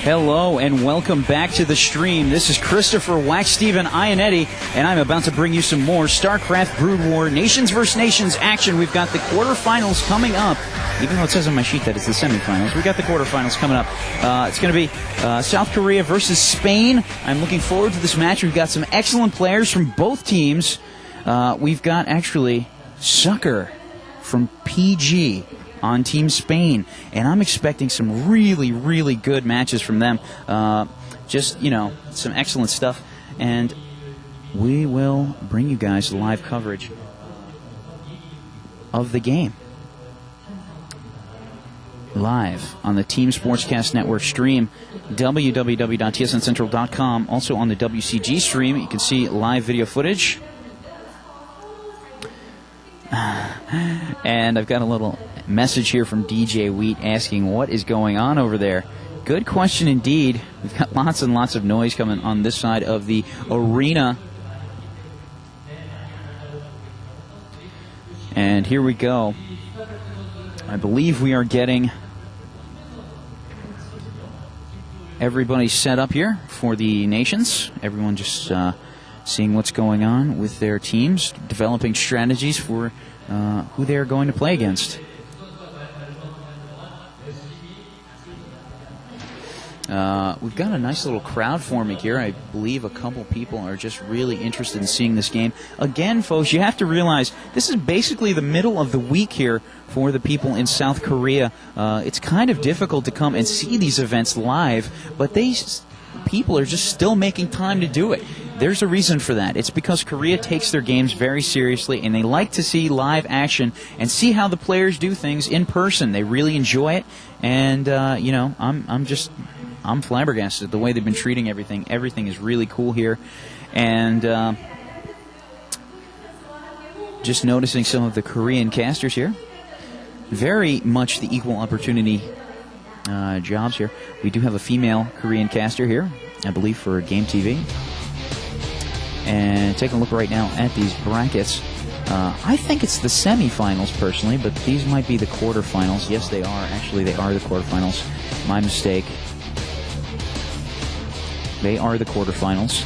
Hello and welcome back to the stream. This is Christopher Wax Steven Ionetti, and I'm about to bring you some more StarCraft Brood War Nations vs. Nations action. We've got the quarterfinals coming up. Even though it says on my sheet that it's the semifinals, we've got the quarterfinals coming up. It's going to be South Korea versus Spain. I'm looking forward to this match. We've got some excellent players from both teams. We've got actually Sucker from PG on Team Spain, and I'm expecting some really, really good matches from them. Just, you know, some excellent stuff, and we will bring you guys live coverage of the game. Live on the Team Sportscast Network stream, www.tsncentral.com. Also on the WCG stream, you can see live video footage. And I've got a little message here from DJ Wheat asking what is going on over there. Good question indeed. We've got lots and lots of noise coming on this side of the arena. And here we go. I believe we are getting everybody set up here for the nations. Everyone just seeing what's going on with their teams, developing strategies for who they're going to play against. We've got a nice little crowd forming here. I believe a couple people are just really interested in seeing this game. Again, folks, you have to realize this is basically the middle of the week here for the people in South Korea. It's kind of difficult to come and see these events live, but people are just still making time to do it. There's a reason for that. It's because Korea takes their games very seriously, and they like to see live action and see how the players do things in person. They really enjoy it, and you know, I'm flabbergasted the way they've been treating everything. Everything is really cool here, and just noticing some of the Korean casters here. Very much the equal opportunity jobs here. We do have a female Korean caster here, I believe, for Game TV. And taking a look right now at these brackets, I think it's the semifinals personally, but these might be the quarterfinals. Yes, they are. Actually, they are the quarterfinals. My mistake. They are the quarterfinals.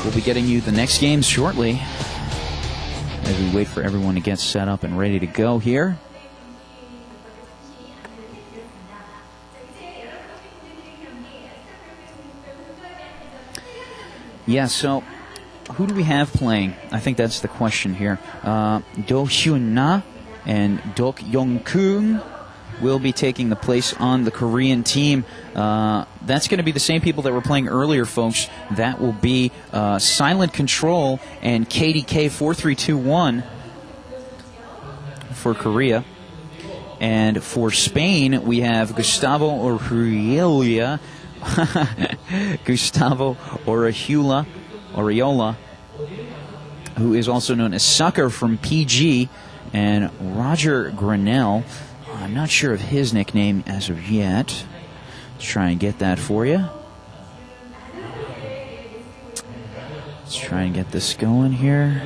We'll be getting you the next games shortly as we wait for everyone to get set up and ready to go here. Yeah, so who do we have playing? I think that's the question here. Do Hyun-na and Dok Yong-kun will be taking the place on the Korean team. That's going to be the same people that were playing earlier, folks. That will be Silent Control and KDK4321 for Korea. And for Spain, we have Gustavo Oriola, Oriola, who is also known as Sucker from PG, and Roger Grinnell. I'm not sure of his nickname as of yet. Let's try and get that for you. Let's try and get this going here.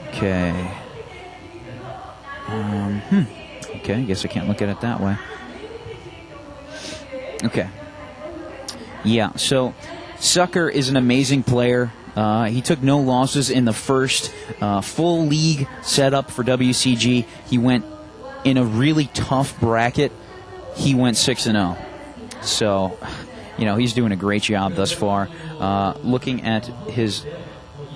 Okay. Okay, I guess I can't look at it that way. Okay. Yeah, so Sucker is an amazing player. He took no losses in the first full league setup for WCG. He went in a really tough bracket. He went 6-0. So, you know, he's doing a great job thus far. Looking at his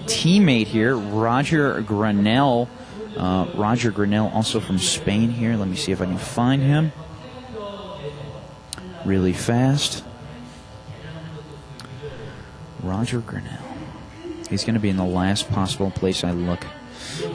teammate here, Roger Grinnell. Roger Grinnell, also from Spain here. Let me see if I can find him really fast. Roger Grinnell. He's going to be in the last possible place I look.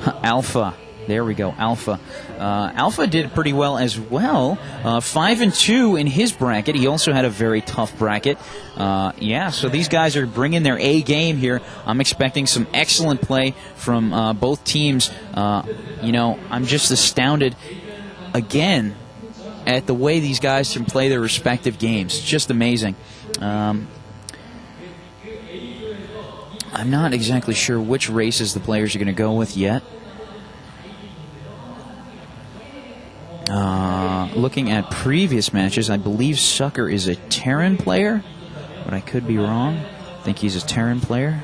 Alpha. There we go, Alpha. Alpha did pretty well as well. 5-2 in his bracket. He also had a very tough bracket. Yeah, so these guys are bringing their A game here. I'm expecting some excellent play from both teams. You know, I'm just astounded again at the way these guys can play their respective games. Just amazing. I'm not exactly sure which races the players are going to go with yet. looking at previous matches, I believe Sucker is a Terran player, but I could be wrong. I think he's a Terran player.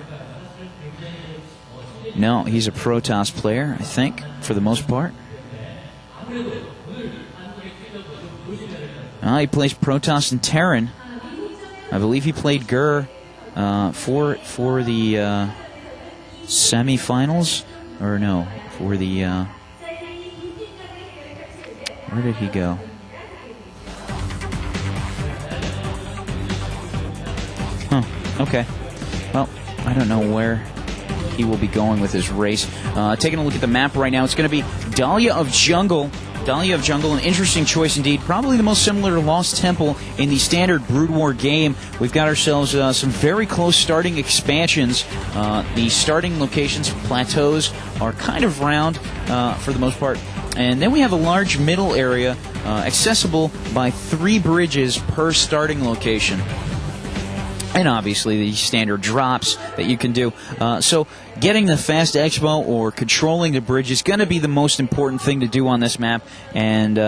No, he's a Protoss player, I think, for the most part. He plays Protoss and Terran. I believe he played Gur for the semifinals, or no, for the where did he go? Huh. Okay. Well, I don't know where he will be going with his race. Taking a look at the map right now, it's going to be Dahlia of Jungle. Dahlia of Jungle, an interesting choice indeed. Probably the most similar to Lost Temple in the standard Brood War game. We've got ourselves some very close starting expansions. The starting locations, plateaus, are kind of round for the most part. And then we have a large middle area accessible by 3 bridges per starting location. And obviously the standard drops that you can do. So getting the fast expo or controlling the bridge is going to be the most important thing to do on this map. And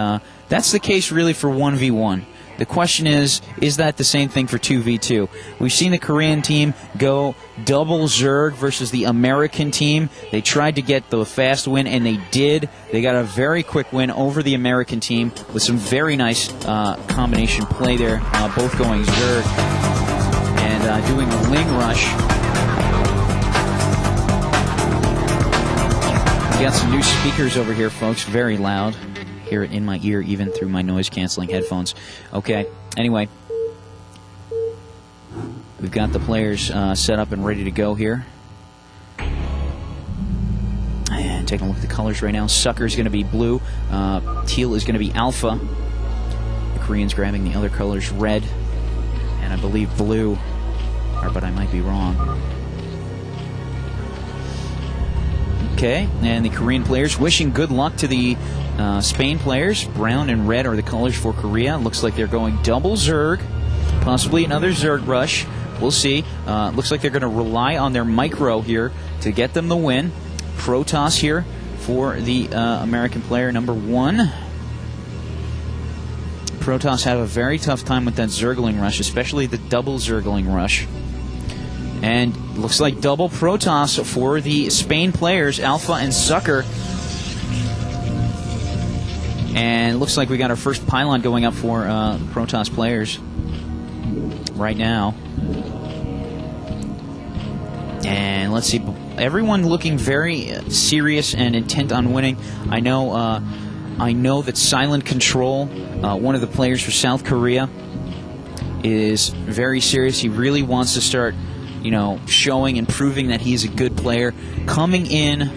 that's the case really for 1v1. The question is that the same thing for 2v2? We've seen the Korean team go double Zerg versus the American team. They tried to get the fast win, and they did. They got a very quick win over the American team with some very nice combination play there, both going Zerg and doing a Ling Rush. We got some new speakers over here, folks, very loud. Hear it in my ear, even through my noise-canceling headphones. Okay, anyway, we've got the players set up and ready to go here. And taking a look at the colors right now. Sucker is going to be blue. Teal is going to be alpha. The Koreans grabbing the other colors, red, and I believe blue. But I might be wrong. Okay, and the Korean players wishing good luck to the Spain players. Brown and red are the colors for Korea. Looks like they're going double Zerg, possibly another Zerg rush. We'll see. Looks like they're going to rely on their micro here to get them the win. Protoss here for the American player number 1. Protoss have a very tough time with that Zergling rush, especially the double Zergling rush. And looks like double Protoss for the Spain players, Alpha and Sucker. And looks like we got our first pylon going up for Protoss players right now. And let's see, everyone looking very serious and intent on winning. I know that Silent Control, one of the players for South Korea, is very serious. He really wants to start, showing and proving that he's a good player. Coming in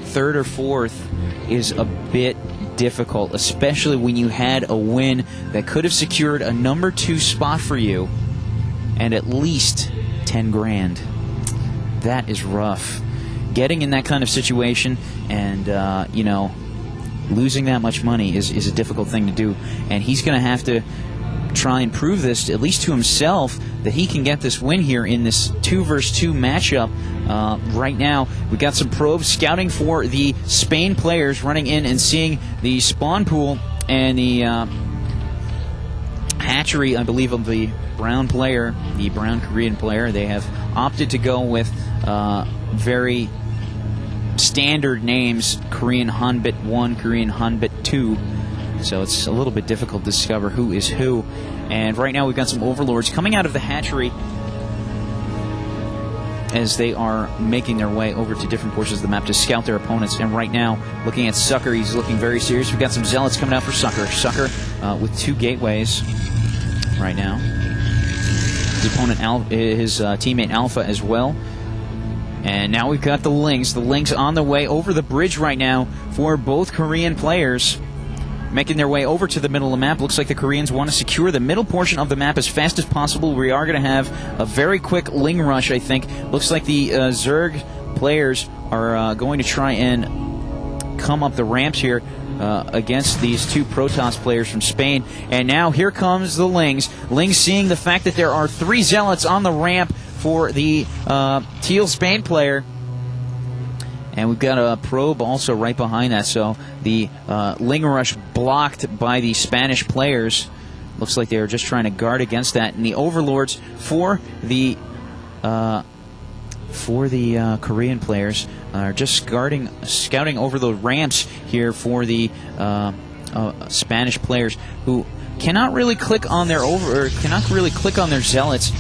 3rd or 4th is a bit difficult, especially when you had a win that could have secured a number 2 spot for you and at least 10 grand. That is rough. Getting in that kind of situation and, losing that much money is a difficult thing to do. And he's going to have to try and prove this, at least to himself, that he can get this win here in this 2 versus 2 matchup. Right now, we got some probes scouting for the Spain players, running in and seeing the spawn pool and the hatchery, I believe, of the brown player, the brown Korean player. They have opted to go with very standard names, Korean Hanbit 1, Korean Hanbit 2. So it's a little bit difficult to discover who is who. And right now we've got some overlords coming out of the hatchery as they are making their way over to different portions of the map to scout their opponents. And right now, looking at Sucker, he's looking very serious. We've got some zealots coming out for Sucker. Sucker with 2 gateways right now. His opponent, his teammate Alpha as well. And now we've got the Lings. The Lings on the way over the bridge right now for both Korean players, making their way over to the middle of the map. Looks like the Koreans want to secure the middle portion of the map as fast as possible. We are going to have a very quick Ling rush, I think. Looks like the Zerg players are going to try and come up the ramps here against these 2 Protoss players from Spain. And now here comes the Lings. Lings seeing the fact that there are 3 zealots on the ramp for the Teal Spain player. And we've got a probe also right behind that, so the Ling Rush blocked by the Spanish players. Looks like they were just trying to guard against that. And the Overlords for the Korean players are just scouting over the ramps here for the Spanish players, who cannot really click on their zealots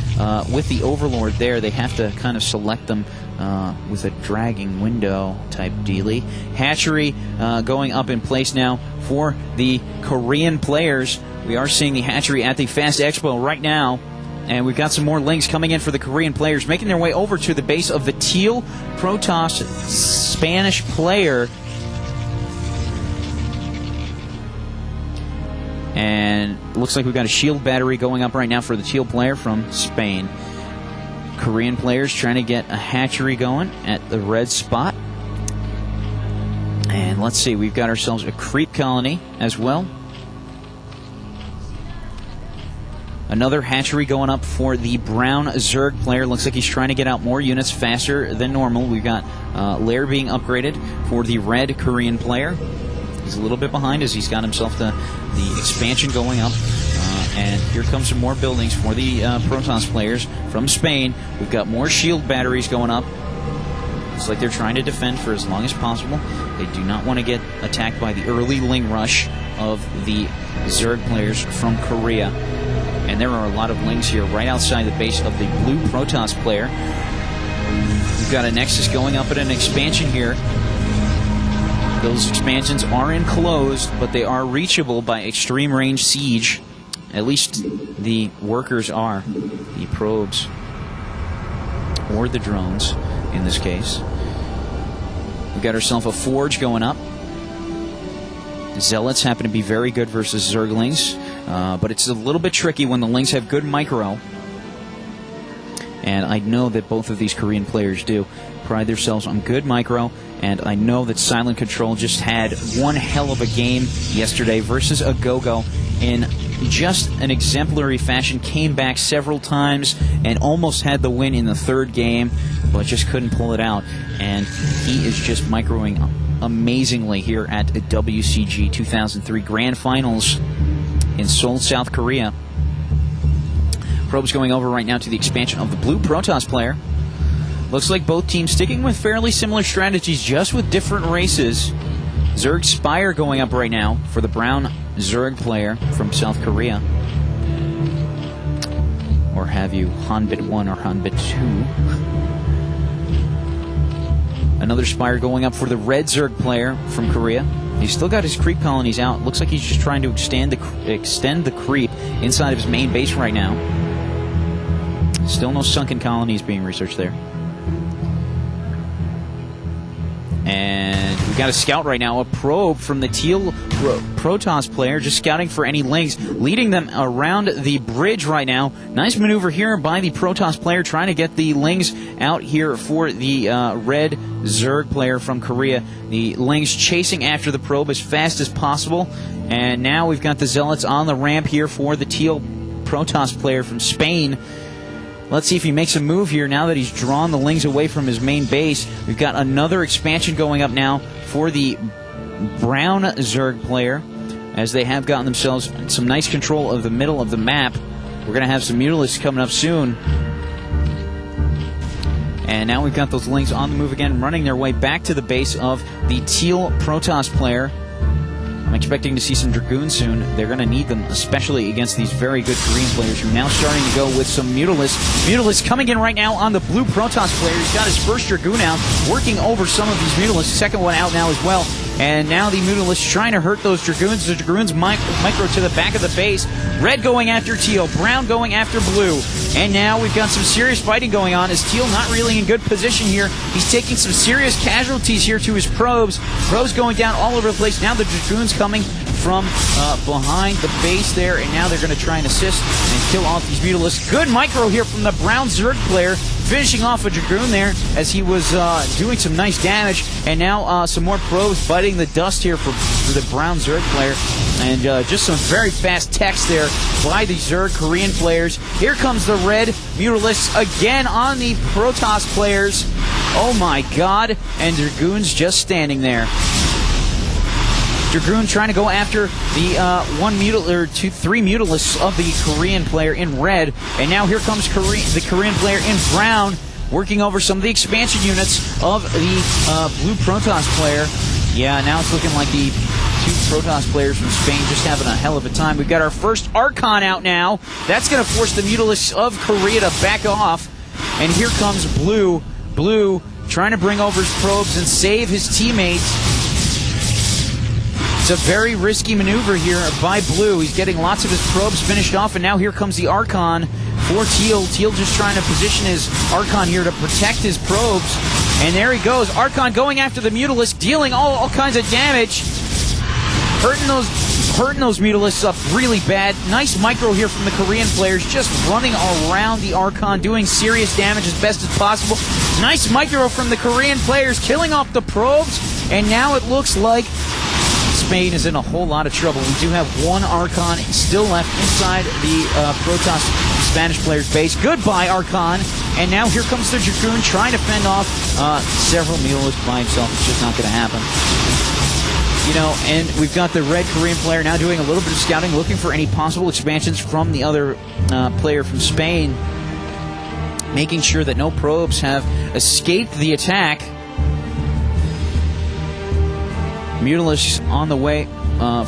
with the Overlord there. They have to kind of select them with a dragging window type dealie. Hatchery going up in place now for the Korean players. We are seeing the hatchery at the Fast Expo right now. And we've got some more Lings coming in for the Korean players, making their way over to the base of the Teal Protoss Spanish player. And looks like we've got a shield battery going up right now for the Teal player from Spain. Korean players trying to get a hatchery going at the red spot. And let's see, we've got ourselves a creep colony as well. Another hatchery going up for the brown Zerg player. Looks like he's trying to get out more units faster than normal. We've got Lair being upgraded for the red Korean player. He's a little bit behind as he's got himself the expansion going up. And here comes some more buildings for the Protoss players from Spain. We've got more shield batteries going up. Looks like they're trying to defend for as long as possible. They do not want to get attacked by the early Ling Rush of the Zerg players from Korea. And there are a lot of Lings here right outside the base of the blue Protoss player. We've got a Nexus going up at an expansion here. Those expansions are enclosed, but they are reachable by extreme range siege. At least the workers are. The probes. Or the drones, in this case. We've got ourselves a forge going up. Zealots happen to be very good versus Zerglings. But it's a little bit tricky when the Lings have good micro. And I know that both of these Korean players do pride themselves on good micro. And I know that Silent Control just had one hell of a game yesterday versus a Go-Go in just an exemplary fashion. Came back several times and almost had the win in the third game, but just couldn't pull it out. And he is just microing amazingly here at WCG 2003 Grand Finals in Seoul, South Korea. Probes going over right now to the expansion of the blue Protoss player. Looks like both teams sticking with fairly similar strategies, just with different races. Zerg Spire going up right now for the brown Zerg player from South Korea. Or have you Hanbit 1 or Hanbit 2. Another Spire going up for the red Zerg player from Korea. He's still got his creep colonies out. Looks like he's just trying to extend the creep inside of his main base right now. Still no sunken colonies being researched there. And we've got a scout right now, a probe from the Teal Protoss player, just scouting for any Lings, leading them around the bridge right now. Nice maneuver here by the Protoss player, trying to get the Lings out here for the red Zerg player from Korea. The Lings chasing after the probe as fast as possible. And now we've got the Zealots on the ramp here for the Teal Protoss player from Spain. Let's see if he makes a move here now that he's drawn the Lings away from his main base. We've got another expansion going up now for the brown Zerg player, as they have gotten themselves some nice control of the middle of the map. We're going to have some Mutalisks coming up soon. And now we've got those Lings on the move again, running their way back to the base of the Teal Protoss player. I'm expecting to see some Dragoons soon. They're going to need them, especially against these very good Korean players who are now starting to go with some Mutalisks. Mutalisks coming in right now on the blue Protoss player. He's got his first Dragoon out, working over some of these Mutalisks. Second one out now as well. And now the Mutalisks trying to hurt those Dragoons. The Dragoons micro to the back of the base. Red going after Teal. Brown going after Blue. And now we've got some serious fighting going on as Teal not really in good position here. He's taking some serious casualties here to his probes. Probes going down all over the place. Now the Dragoons coming from behind the base there. And now they're going to try and assist and kill off these Mutalisks. Good micro here from the brown Zerg player. Finishing off a Dragoon there as he was doing some nice damage. And now some more probes biting the dust here for the brown Zerg player. And just some very fast text there by the Zerg Korean players. Here comes the red Mutalisks again on the Protoss players. Oh my God, and Dragoon's just standing there. Dragoon trying to go after the three Mutalisks of the Korean player in red, and now here comes the Korean player in brown, working over some of the expansion units of the blue Protoss player. Yeah, now it's looking like the two Protoss players from Spain just having a hell of a time. We've got our first Archon out now. That's going to force the Mutalisks of Korea to back off, and here comes Blue. Blue trying to bring over his probes and save his teammates. It's a very risky maneuver here by Blue. He's getting lots of his probes finished off, and now here comes the Archon for Teal. Teal just trying to position his Archon here to protect his probes. And there he goes. Archon going after the Mutalisk, dealing all kinds of damage. Hurting those Mutalisks up really bad. Nice micro here from the Korean players, just running around the Archon, doing serious damage as best as possible. Nice micro from the Korean players, killing off the probes. And now it looks like Spain is in a whole lot of trouble. We do have one Archon still left inside the Protoss Spanish player's base. Goodbye, Archon. And now here comes the Dragoon trying to fend off several Mutalisks by himself. It's just not going to happen. You know, and we've got the red Korean player now doing a little bit of scouting, looking for any possible expansions from the other player from Spain, making sure that no probes have escaped the attack. Mutalisks on the way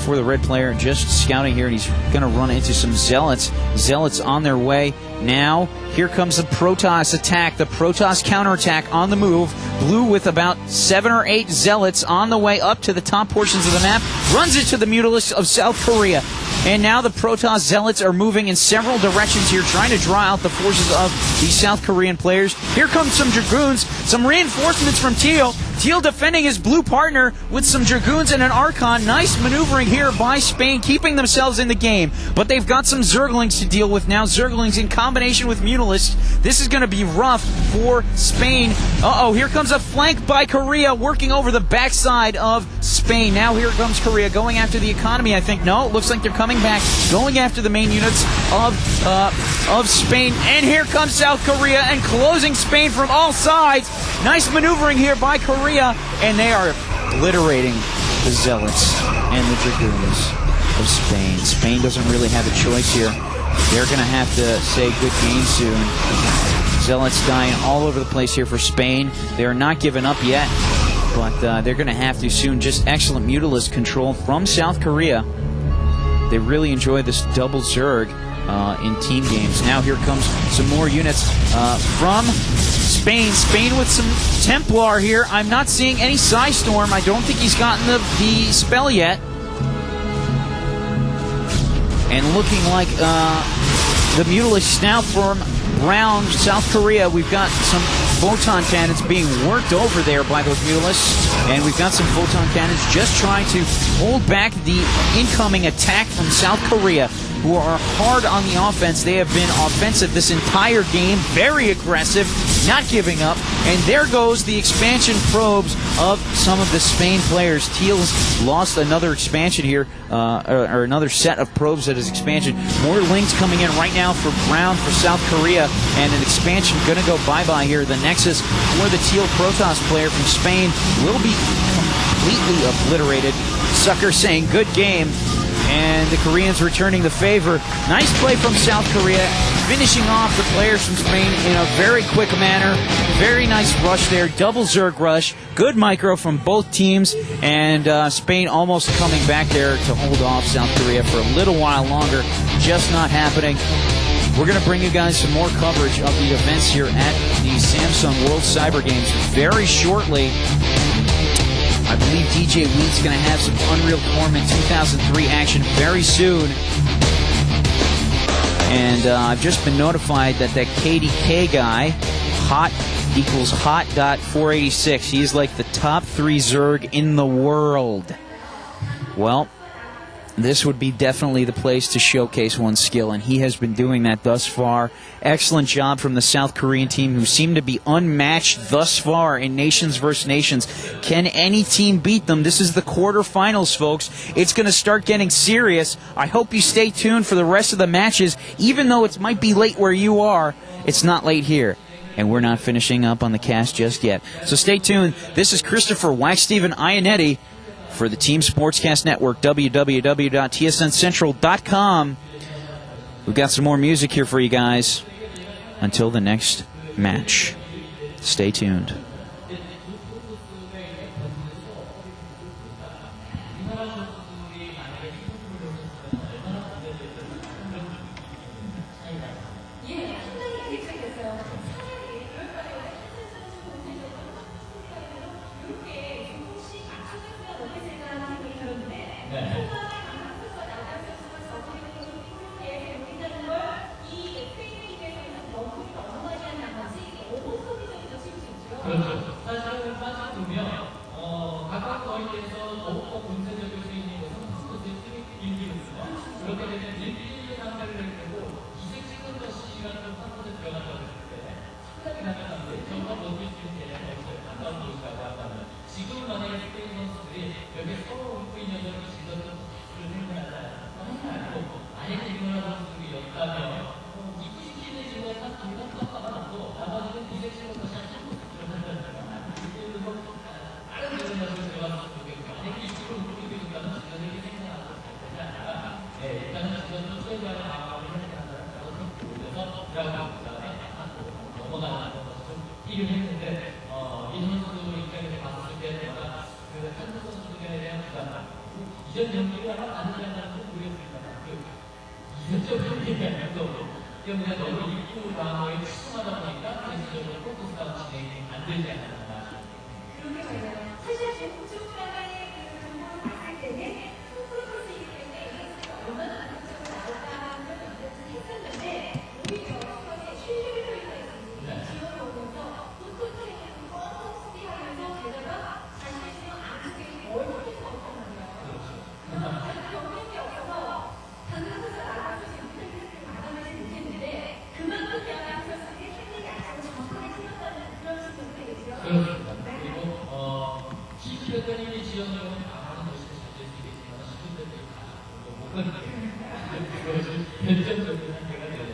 for the red player, just scouting here, and he's going to run into some Zealots. Zealots on their way. Now, here comes the Protoss attack, the Protoss counterattack on the move. Blue with about 7 or 8 Zealots on the way up to the top portions of the map, runs into the Mutalisks of South Korea. And now the Protoss Zealots are moving in several directions here, trying to draw out the forces of the South Korean players. Here comes some Dragoons, some reinforcements from Teal. Teal defending his blue partner with some Dragoons and an Archon. Nice maneuvering here by Spain, keeping themselves in the game. But they've got some Zerglings to deal with now. Zerglings in combination with Mutalisks. This is going to be rough for Spain. Uh-oh, here comes a flank by Korea, working over the backside of Spain. Now here comes Korea, going after the economy, I think. No, it looks like they're coming back, going after the main units of Spain. And here comes South Korea, and closing Spain from all sides. Nice maneuvering here by Korea, and they are obliterating the Zealots and the Dragoons of Spain. Spain doesn't really have a choice here. They're going to have to say good game soon. Zealots dying all over the place here for Spain. They're not giving up yet, but they're going to have to soon. Just excellent Mutalisk control from South Korea. They really enjoy this double Zerg in team games. Now here comes some more units from Spain. Spain with some Templar here. I'm not seeing any Psystorm. I don't think he's gotten the spell yet. And looking like the Mutalisks now from Brown, South Korea. We've got some photon cannons being worked over there by those Mutalisks. And we've got some photon cannons just trying to hold back the incoming attack from South Korea, who are hard on the offense. They have been offensive this entire game, very aggressive, not giving up. And there goes the expansion probes of some of the Spain players. Teal's lost another expansion here, or another set of probes at his expansion. More links coming in right now for Brown for South Korea, and an expansion going to go bye-bye here. The Nexus for the Teal Protoss player from Spain will be completely obliterated. Sucker saying good game. And the Koreans returning the favor. Nice play from South Korea, finishing off the players from Spain in a very quick manner. Very nice rush there, double Zerg rush. Good micro from both teams, and Spain almost coming back there to hold off South Korea for a little while longer. Just not happening. We're going to bring you guys some more coverage of the events here at the Samsung World Cyber Games very shortly. I believe DJ Wheat's going to have some Unreal Tournament 2003 action very soon. And I've just been notified that KDK guy, Hot equals Hot.486. He's like the top 3 Zerg in the world. Well, this would be definitely the place to showcase one's skill, and he has been doing that thus far. Excellent job from the South Korean team, who seem to be unmatched thus far in Nations vs. Nations. Can any team beat them? This is the quarterfinals, folks. It's going to start getting serious. I hope you stay tuned for the rest of the matches. Even though it might be late where you are, it's not late here. and we're not finishing up on the cast just yet. So stay tuned. This is Christopher Wax Steven Ionetti for the Team Sportscast Network, www.tsncentral.com. We've got some more music here for you guys. Until the next match, stay tuned. 결정적인 한계가 되었습니다.